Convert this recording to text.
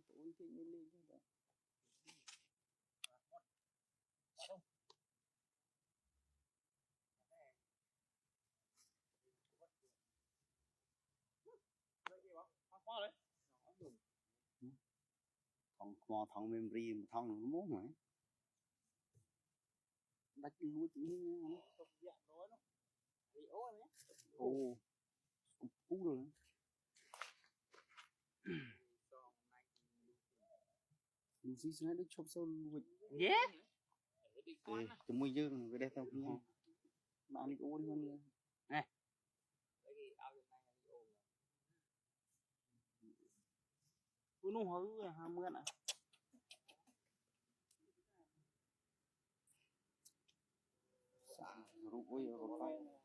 uống thì mới lên chứ đó thằng memory mà thằng nó muốn mà đặt lúa chỉ ồ cú rồi Lucy sẽ được chụp sau lúa yeah từ mùi dương về đây tao kia bạn đi ô đi con này tôi nu hứ ham mưa nè xả rụng ôi rồi phải